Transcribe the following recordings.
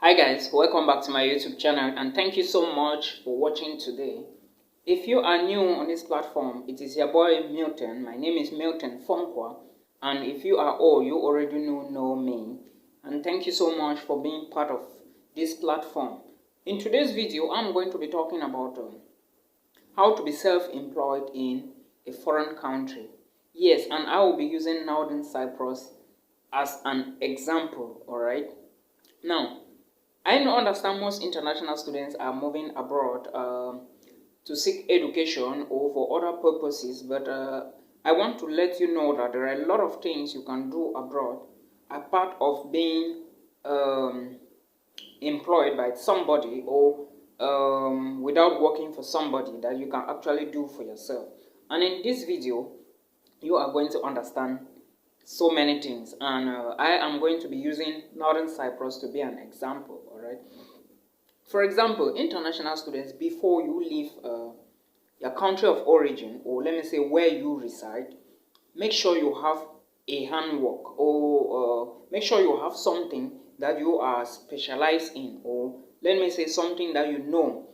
Hi guys, welcome back to my YouTube channel and thank you so much for watching today. If you are new on this platform, it is your boy Milton. My name is Milton Fonkwa, and if you are old, you already know me. And thank you so much for being part of this platform. In today's video, I'm going to be talking about how to be self-employed in a foreign country. Yes, and I will be using Northern Cyprus as an example, alright? Now, I understand most international students are moving abroad to seek education or for other purposes, but I want to let you know that there are a lot of things you can do abroad apart of being employed by somebody or without working for somebody that you can actually do for yourself. And in this video, you are going to understand so many things, and I am going to be using Northern Cyprus to be an example. All right. For example, international students, before you leave your country of origin, or let me say where you reside, make sure you have a handwork, or make sure you have something that you are specialized in, or let me say something that you know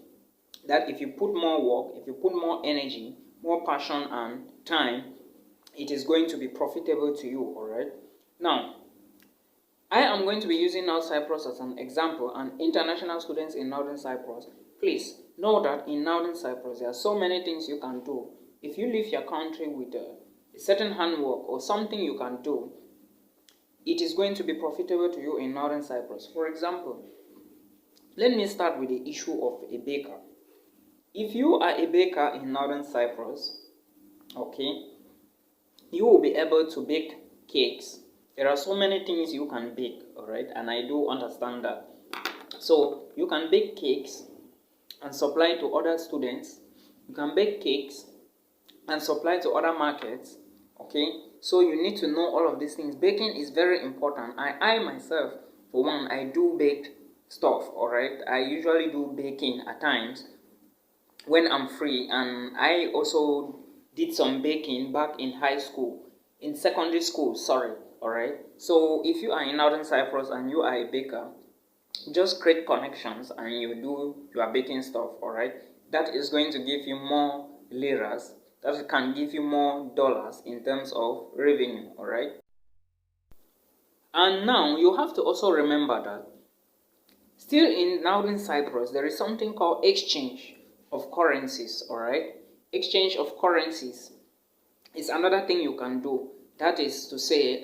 that if you put more work, if you put more energy, more passion and time, it is going to be profitable to you. All right. Now, I am going to be using North Cyprus as an example, and international students in Northern Cyprus, please know that in Northern Cyprus there are so many things you can do. If you leave your country with a certain handwork or something you can do, it is going to be profitable to you in Northern Cyprus. For example, let me start with the issue of a baker. If you are a baker in Northern Cyprus, okay, you will be able to bake cakes. There are so many things you can bake, all right, and I do understand that. So you can bake cakes and supply to other students. You can bake cakes and supply to other markets, okay. So you need to know all of these things. Baking is very important. I myself, for one, I do bake stuff, all right. I usually do baking at times when I'm free, and I also did some baking back in high school, in secondary school, sorry, alright. So if you are in Northern Cyprus and you are a baker, just create connections and you do your baking stuff, alright. That is going to give you more liras, that can give you more dollars in terms of revenue, alright. And now you have to also remember that still in Northern Cyprus, there is something called exchange of currencies, alright. Exchange of currencies is another thing you can do. That is to say,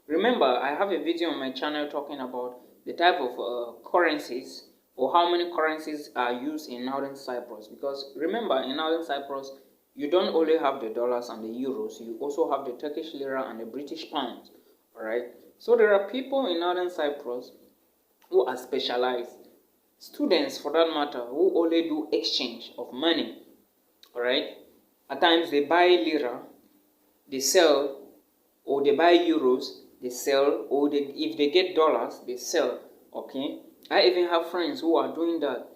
remember, I have a video on my channel talking about the type of currencies or how many currencies are used in Northern Cyprus. Because remember, in Northern Cyprus, you don't only have the dollars and the euros, you also have the Turkish lira and the British pound, alright. So there are people in Northern Cyprus who are specialized, students for that matter, who only do exchange of money, alright. At times they buy lira, they sell, or they buy euros, they sell, or if they get dollars, they sell, okay. I even have friends who are doing that.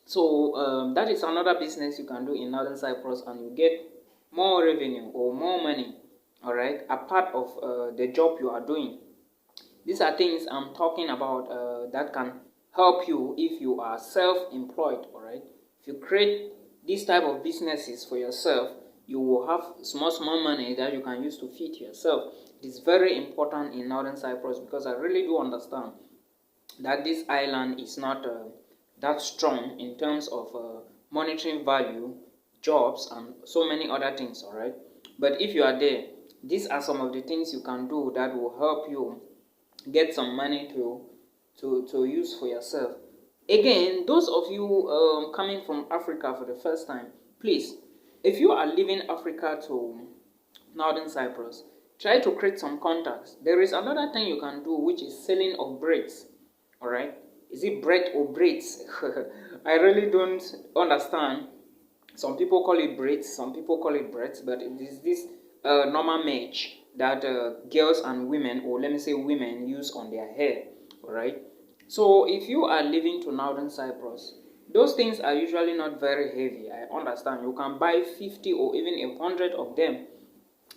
So that is another business you can do in Northern Cyprus, and you get more revenue or more money, alright, apart of the job you are doing. These are things I'm talking about that can help you if you are self-employed, alright. If you create these type of businesses for yourself, you will have small money that you can use to feed yourself. It is very important in Northern Cyprus because I really do understand that this island is not that strong in terms of monetary value, jobs, and so many other things, alright. But if you are there, these are some of the things you can do that will help you get some money to use for yourself. Again, those of you coming from Africa for the first time, please, if you are leaving Africa to Northern Cyprus, try to create some contacts. There is another thing you can do, which is selling of braids, alright. Is it bread or braids? I really don't understand. Some people call it braids, some people call it breads, but it is this normal mesh that girls and women, or let me say women, use on their hair, alright. So if you are living to Northern Cyprus, those things are usually not very heavy. I understand. You can buy 50 or even 100 of them,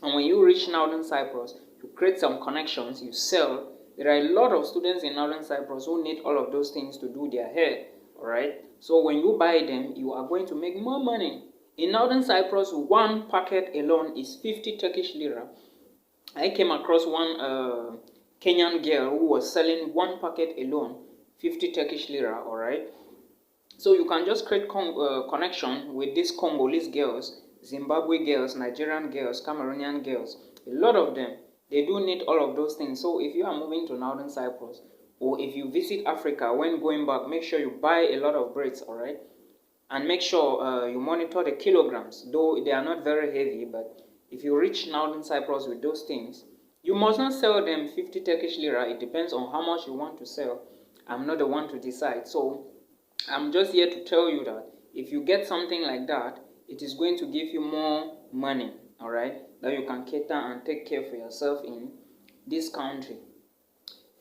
and when you reach Northern Cyprus, you create some connections, you sell, there are a lot of students in Northern Cyprus who need all of those things to do their hair, alright? So when you buy them, you are going to make more money. In Northern Cyprus, one packet alone is 50 Turkish lira. I came across one Kenyan girl who was selling one packet alone, 50 Turkish lira, alright? So you can just create connection with these Congolese girls, Zimbabwe girls, Nigerian girls, Cameroonian girls, a lot of them. They do need all of those things. So if you are moving to Northern Cyprus, or if you visit Africa, when going back, make sure you buy a lot of braids, alright? And make sure you monitor the kilograms, though they are not very heavy, but if you reach Northern Cyprus with those things, you must not sell them 50 Turkish lira. It depends on how much you want to sell. I'm not the one to decide. So I'm just here to tell you that if you get something like that, it is going to give you more money, alright, that you can cater and take care for yourself in this country.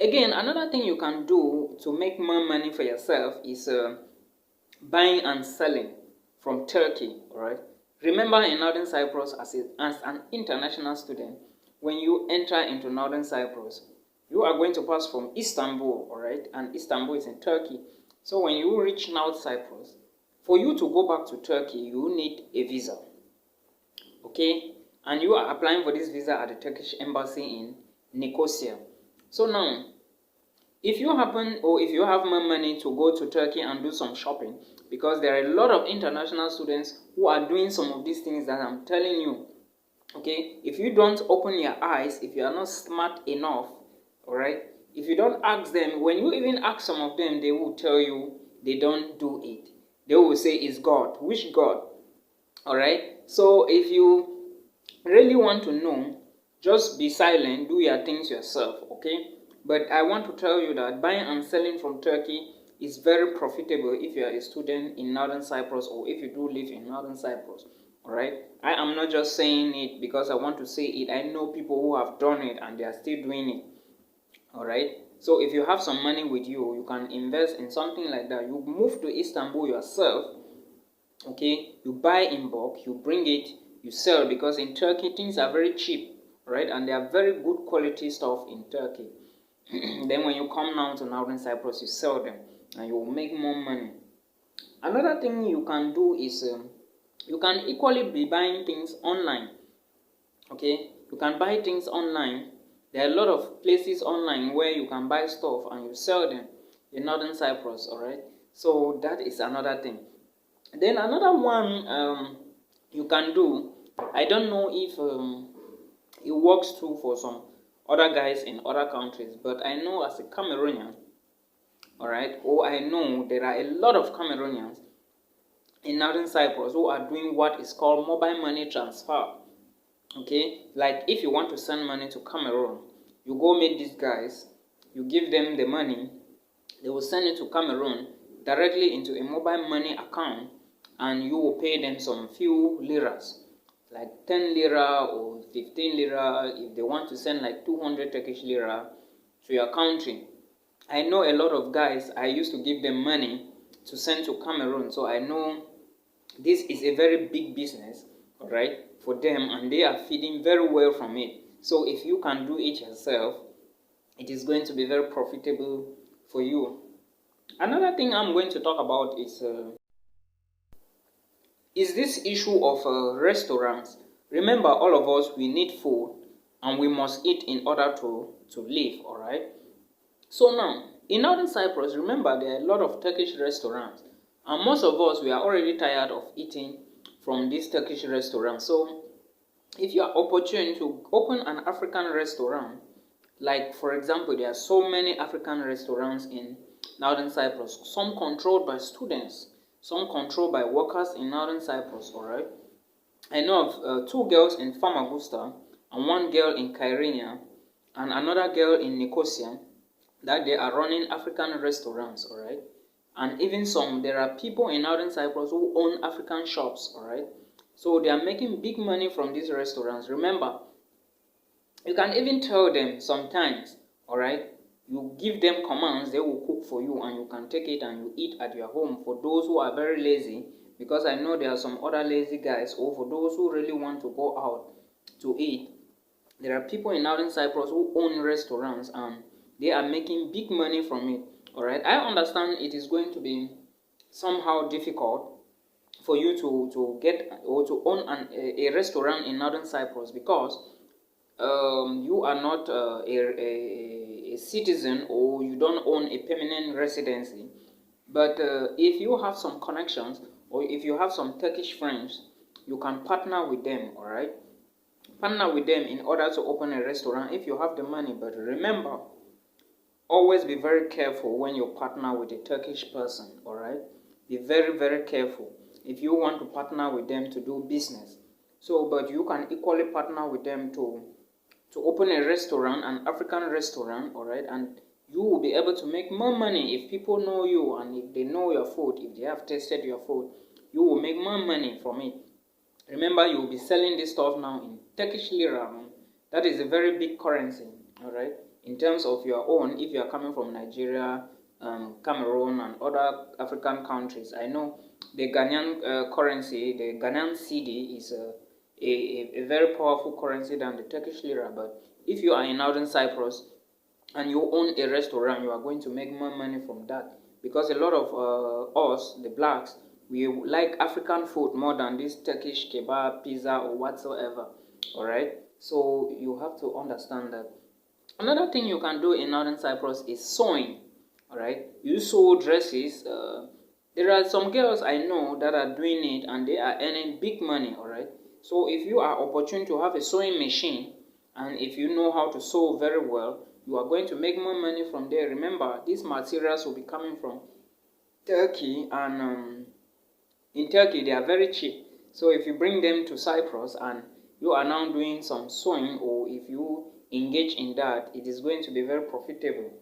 Again, another thing you can do to make more money for yourself is buying and selling from Turkey, alright. Remember, in Northern Cyprus, as an international student, when you enter into Northern Cyprus, you are going to pass from Istanbul, alright, and Istanbul is in Turkey. So when you reach North Cyprus, for you to go back to Turkey, you need a visa, okay? And you are applying for this visa at the Turkish embassy in Nicosia. So now, if you happen, or if you have more money to go to Turkey and do some shopping, because there are a lot of international students who are doing some of these things that I'm telling you, okay? If you don't open your eyes, if you are not smart enough, alright, if you don't ask them, when you even ask some of them, they will tell you they don't do it. They will say it's God. Which God? Alright? So if you really want to know, just be silent, do your things yourself, okay? But I want to tell you that buying and selling from Turkey is very profitable if you are a student in Northern Cyprus, or if you do live in Northern Cyprus, alright? I am not just saying it because I want to say it. I know people who have done it and they are still doing it. Alright, so if you have some money with you, you can invest in something like that. You move to Istanbul yourself, okay? You buy in bulk, you bring it, you sell, because in Turkey things are very cheap, right? And they are very good quality stuff in Turkey. Then when you come now to Northern Cyprus, you sell them and you will make more money. Another thing you can do is you can equally be buying things online, okay? You can buy things online. There are a lot of places online where you can buy stuff and you sell them in Northern Cyprus, alright? So that is another thing. Then another one you can do, I don't know if it works too for some other guys in other countries, but I know as a Cameroonian, alright, or I know there are a lot of Cameroonians in Northern Cyprus who are doing what is called mobile money transfer. Okay, like if you want to send money to Cameroon, you go meet these guys, you give them the money, they will send it to Cameroon directly into a mobile money account, and you will pay them some few liras, like 10 lira or 15 lira, if they want to send like 200 Turkish lira to your country. I know a lot of guys, I used to give them money to send to Cameroon, so I know this is a very big business, alright, for them, and they are feeding very well from it. So if you can do it yourself, it is going to be very profitable for you. Another thing I'm going to talk about is this issue of restaurants. Remember, all of us, we need food and we must eat in order to live, alright? So now, in Northern Cyprus, remember, there are a lot of Turkish restaurants, and most of us, we are already tired of eating from these Turkish restaurants. So if you are opportune to open an African restaurant, like for example, there are so many African restaurants in Northern Cyprus, some controlled by students, some controlled by workers in Northern Cyprus, alright? I know of 2 girls in Famagusta and 1 girl in Kyrenia and another girl in Nicosia that they are running African restaurants, alright? And even there are people in Northern Cyprus who own African shops, alright? So they are making big money from these restaurants. Remember, you can even tell them sometimes, alright? You give them commands, they will cook for you, and you can take it and you eat at your home. For those who are very lazy, because I know there are some other lazy guys, or for those who really want to go out to eat, there are people in Northern Cyprus who own restaurants, and they are making big money from it. All right, I understand it is going to be somehow difficult for you to get or to own a restaurant in Northern Cyprus, because you are not a citizen, or you don't own a permanent residency. But if you have some connections, or if you have some Turkish friends, you can partner with them. All right, partner with them in order to open a restaurant if you have the money. But remember, always be very careful when you partner with a Turkish person. All right, be very, very careful if you want to partner with them to do business. So, but you can equally partner with them to open a restaurant, an African restaurant. All right, and you will be able to make more money if people know you, and if they know your food, if they have tasted your food, you will make more money from it. Remember, you will be selling this stuff now in Turkish lira. That is a very big currency. All right, in terms of your own, if you are coming from Nigeria, Cameroon, and other African countries, I know the Ghanaian currency, the Ghanaian cedi, is a very powerful currency than the Turkish lira. But if you are in Northern Cyprus and you own a restaurant, you are going to make more money from that, because a lot of us, the blacks, we like African food more than this Turkish kebab, pizza, or whatsoever. All right, so you have to understand that. Another thing you can do in Northern Cyprus is sewing. All right, you sew dresses. There are some girls I know that are doing it, and they are earning big money. All right, so if you are opportune to have a sewing machine, and if you know how to sew very well, you are going to make more money from there. Remember, these materials will be coming from Turkey, and in Turkey they are very cheap. So if you bring them to Cyprus and you are now doing some sewing, or if you engage in that, it is going to be very profitable.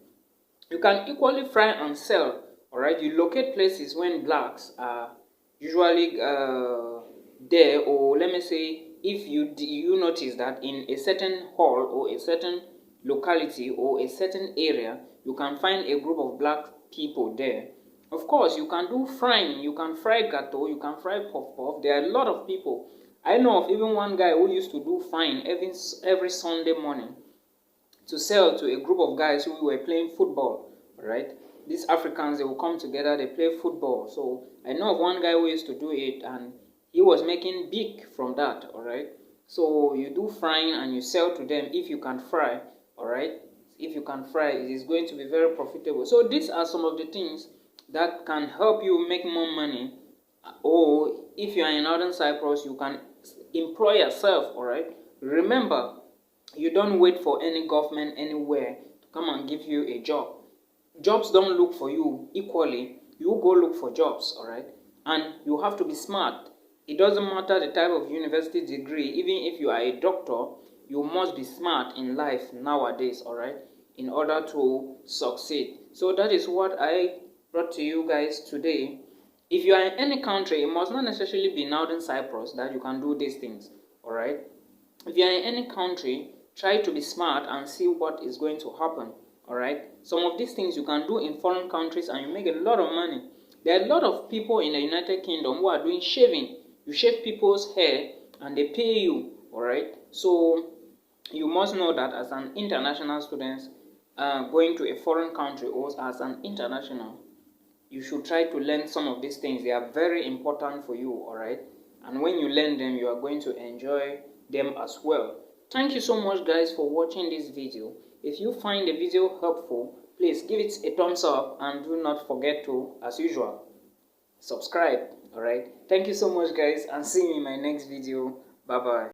You can equally fry and sell. All right, you locate places when blacks are usually there, or let me say, if you notice that in a certain hall, or a certain locality, or a certain area, you can find a group of black people there. Of course, you can do frying, you can fry gateau, you can fry puff puff. There are a lot of people. I know of even one guy who used to do frying every Sunday morning to sell to a group of guys who were playing football. Right, these Africans, they will come together, they play football. So I know of one guy who used to do it, and he was making big from that. All right, so you do frying and you sell to them if you can fry. All right, if you can fry, it is going to be very profitable. So these are some of the things that can help you make more money. Or if you are in Northern Cyprus, you can employ yourself. All right, remember, you don't wait for any government anywhere to come and give you a job. Jobs don't look for you equally. You go look for jobs. All right, and you have to be smart. It doesn't matter the type of university degree. Even if you are a doctor, you must be smart in life nowadays. All right, in order to succeed. So that is what I brought to you guys today. If you are in any country, it must not necessarily be Northern Cyprus that you can do these things. All right, if you are in any country, try to be smart and see what is going to happen. All right, some of these things you can do in foreign countries, and you make a lot of money. There are a lot of people in the United Kingdom who are doing shaving. You shave people's hair and they pay you. All right, so you must know that as an international student going to a foreign country, or as an international, you should try to learn some of these things. They are very important for you. All right, and when you learn them, you are going to enjoy them as well. Thank you so much, guys, for watching this video. If you find the video helpful, please give it a thumbs up, and do not forget to, as usual, subscribe. All right, thank you so much, guys, and see you in my next video. Bye bye.